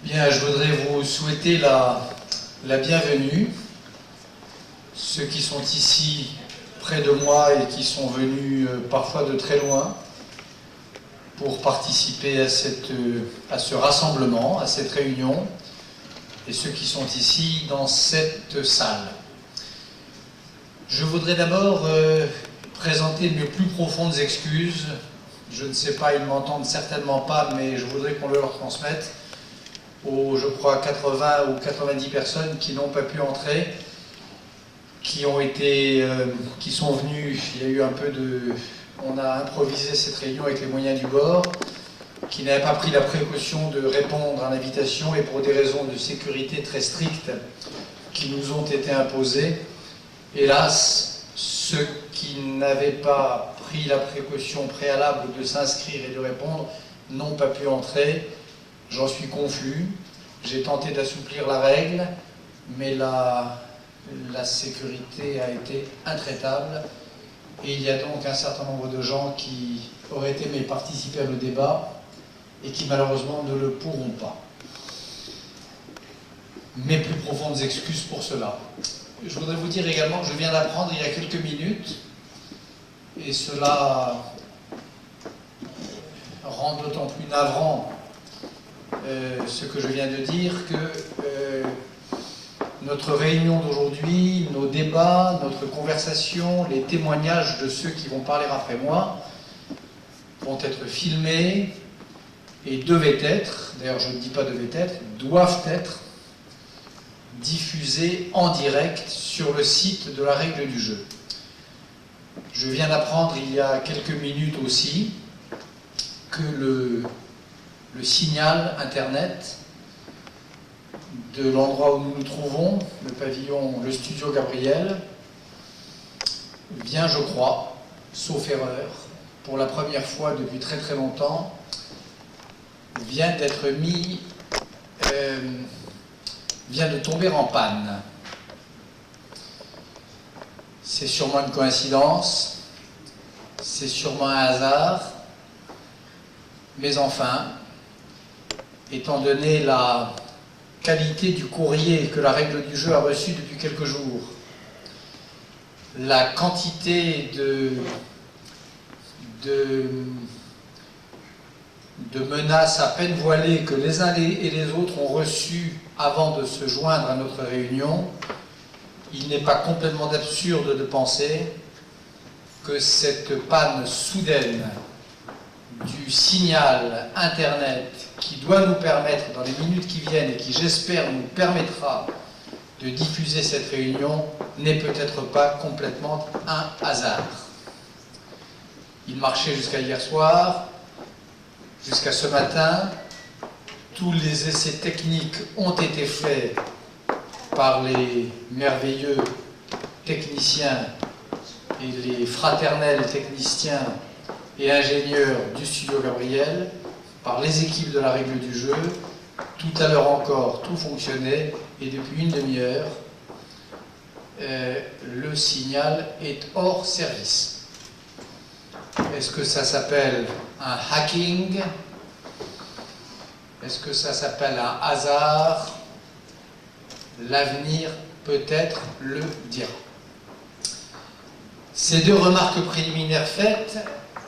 Bien, je voudrais vous souhaiter la bienvenue. Ceux qui sont ici près de moi et qui sont venus parfois de très loin pour participer à ce rassemblement, à cette réunion, et ceux qui sont ici dans cette salle. Je voudrais d'abord présenter mes plus profondes excuses. Je ne sais pas, ils ne m'entendent certainement pas, mais je voudrais qu'on le leur transmette aux, je crois, 80 ou 90 personnes qui n'ont pas pu entrer, qui sont venues. Il y a eu un peu de... On a improvisé cette réunion avec les moyens du bord, qui n'avaient pas pris la précaution de répondre à l'invitation et pour des raisons de sécurité très strictes qui nous ont été imposées. Hélas, ceux qui n'avaient pas pris la précaution préalable de s'inscrire et de répondre n'ont pas pu entrer. J'en suis confus. J'ai tenté d'assouplir la règle, mais la sécurité a été intraitable. Et il y a donc un certain nombre de gens qui auraient aimé participer au débat et qui malheureusement ne le pourront pas. Mes plus profondes excuses pour cela. Je voudrais vous dire également que je viens d'apprendre il y a quelques minutes, et cela rend d'autant plus navrant ce que je viens de dire, que notre réunion d'aujourd'hui, nos débats, notre conversation, les témoignages de ceux qui vont parler après moi vont être filmés et devaient être, d'ailleurs je ne dis pas devaient être, doivent être diffusés en direct sur le site de la règle du jeu. Je viens d'apprendre il y a quelques minutes aussi que le signal internet de l'endroit où nous nous trouvons, le pavillon, le studio Gabriel, vient, je crois, sauf erreur, pour la première fois depuis très très longtemps, vient d'être vient de tomber en panne. C'est sûrement une coïncidence, c'est sûrement un hasard, mais enfin, étant donné la qualité du courrier que la règle du jeu a reçu depuis quelques jours, la quantité de menaces à peine voilées que les uns et les autres ont reçues avant de se joindre à notre réunion, il n'est pas complètement absurde de penser que cette panne soudaine du signal Internet qui doit nous permettre, dans les minutes qui viennent, et qui j'espère nous permettra de diffuser cette réunion, n'est peut-être pas complètement un hasard. Il marchait jusqu'à hier soir, jusqu'à ce matin. Tous les essais techniques ont été faits par les merveilleux techniciens et les fraternels techniciens et ingénieurs du studio Gabriel, par les équipes de la règle du jeu. Tout à l'heure encore, tout fonctionnait, et depuis une demi-heure, le signal est hors service. Est-ce que ça s'appelle un hacking? Est-ce que ça s'appelle un hasard? L'avenir peut-être le dira. Ces deux remarques préliminaires faites,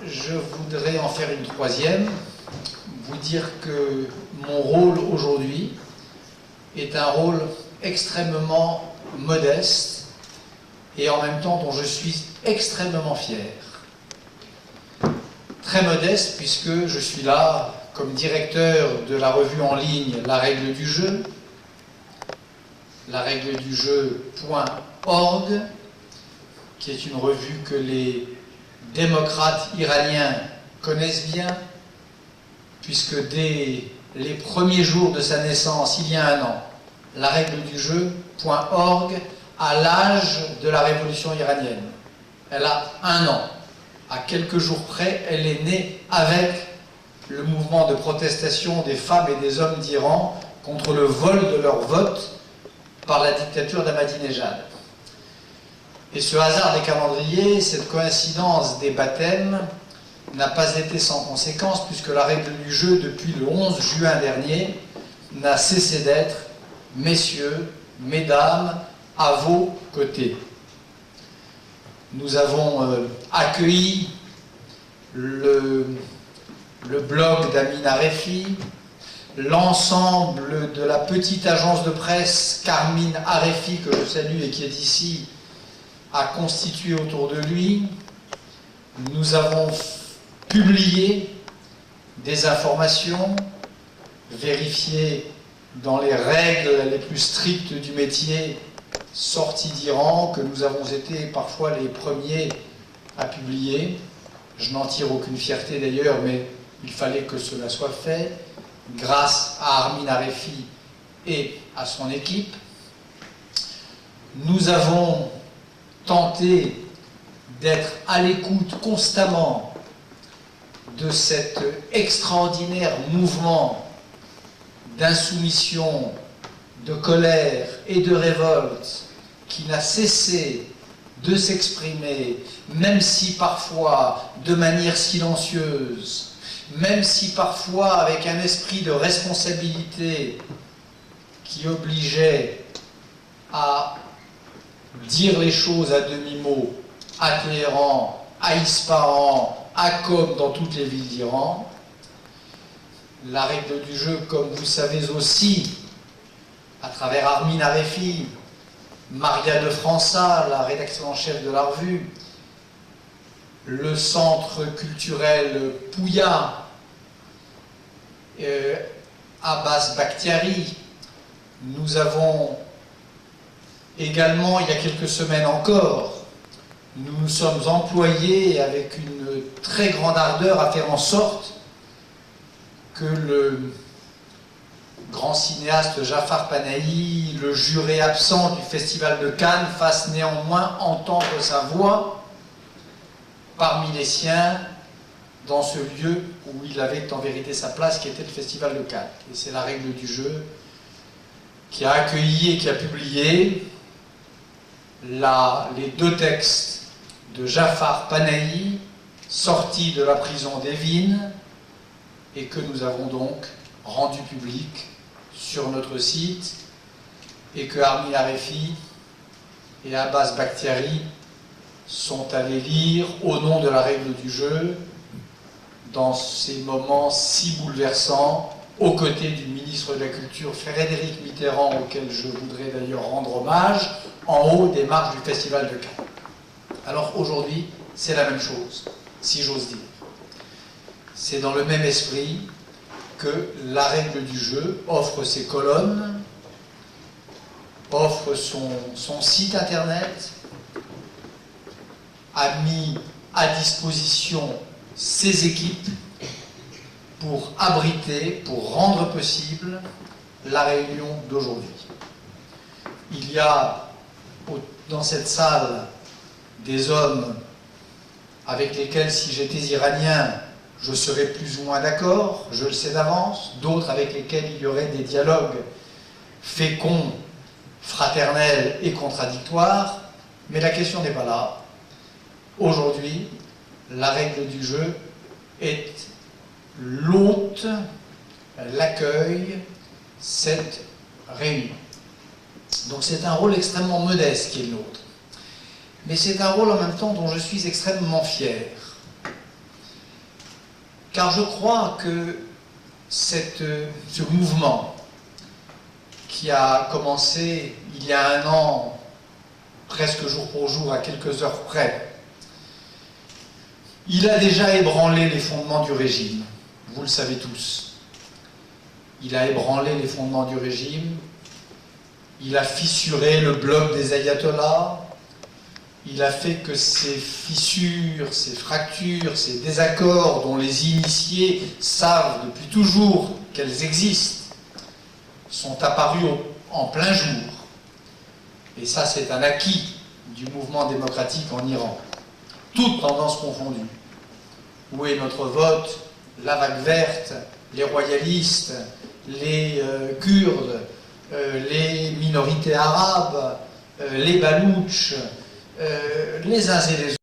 je voudrais en faire une troisième, vous dire que mon rôle aujourd'hui est un rôle extrêmement modeste et en même temps dont je suis extrêmement fier. Très modeste puisque je suis là comme directeur de la revue en ligne La Règle du Jeu, laregledujeu.org, qui est une revue que les démocrates iraniens connaissent bien, puisque dès les premiers jours de sa naissance, il y a un an, laregledujeu.org a l'âge de la révolution iranienne. Elle a un an. À quelques jours près, elle est née avec le mouvement de protestation des femmes et des hommes d'Iran contre le vol de leur vote par la dictature d'Ahmadinejad. Et ce hasard des calendriers, cette coïncidence des baptêmes, n'a pas été sans conséquence, puisque la règle du jeu, depuis le 11 juin dernier, n'a cessé d'être, messieurs, mesdames, à vos côtés. Nous avons accueilli le blog d'Amin Arefi, l'ensemble de la petite agence de presse qu'Armin Arefi, que je salue et qui est ici, a constitué autour de lui. Nous avons publié des informations vérifiées dans les règles les plus strictes du métier, sorties d'Iran, que nous avons été parfois les premiers à publier. Je n'en tire aucune fierté d'ailleurs, mais il fallait que cela soit fait, grâce à Armin Arefi et à son équipe. Nous avons tenté d'être à l'écoute constamment de cet extraordinaire mouvement d'insoumission, de colère et de révolte qui n'a cessé de s'exprimer, même si parfois de manière silencieuse, même si parfois avec un esprit de responsabilité qui obligeait à dire les choses à demi-mot à Téhéran, à Ispahan, à Qom, dans toutes les villes d'Iran. La règle du jeu, comme vous le savez aussi, à travers Armin Arefi, Maria de França, la rédactrice en chef de la revue, le centre culturel Pouya, Abbas Bakhtiari. Nous avons également, il y a quelques semaines encore, nous nous sommes employés avec une très grande ardeur à faire en sorte que le grand cinéaste Jafar Panahi, le juré absent du Festival de Cannes, fasse néanmoins entendre sa voix parmi les siens dans ce lieu où il avait en vérité sa place, qui était le Festival de Cannes. Et c'est la règle du jeu qui a accueilli et qui a publié les deux textes de Jafar Panahi sortis de la prison d'Evin et que nous avons donc rendu public sur notre site et que Armin Arefi et Abbas Bakhtiari sont allés lire au nom de la règle du jeu dans ces moments si bouleversants aux côtés du ministre de la Culture Frédéric Mitterrand, auquel je voudrais d'ailleurs rendre hommage, en haut des marches du Festival de Cannes. Alors aujourd'hui, c'est la même chose, si j'ose dire. C'est dans le même esprit que la règle du jeu offre ses colonnes, offre son site internet, a mis à disposition ses équipes pour abriter, pour rendre possible la réunion d'aujourd'hui. Il y a dans cette salle des hommes avec lesquels, si j'étais iranien, je serais plus ou moins d'accord, je le sais d'avance, d'autres avec lesquels il y aurait des dialogues féconds, fraternels et contradictoires, mais la question n'est pas là. Aujourd'hui, la règle du jeu est l'hôte, l'accueil, cette réunion. Donc c'est un rôle extrêmement modeste qui est le nôtre. Mais c'est un rôle en même temps dont je suis extrêmement fier. Car je crois que ce mouvement qui a commencé il y a 1 an, presque jour pour jour, à quelques heures près, il a déjà ébranlé les fondements du régime. Vous le savez tous. Il a ébranlé les fondements du régime. Il a fissuré le bloc des ayatollahs. Il a fait que ces fissures, ces fractures, ces désaccords dont les initiés savent depuis toujours qu'elles existent, sont apparus en plein jour. Et ça, c'est un acquis du mouvement démocratique en Iran. Toutes tendances confondues. Où est notre vote? La vague verte, les royalistes, les Kurdes, les minorités arabes, les Baloutches, les uns et les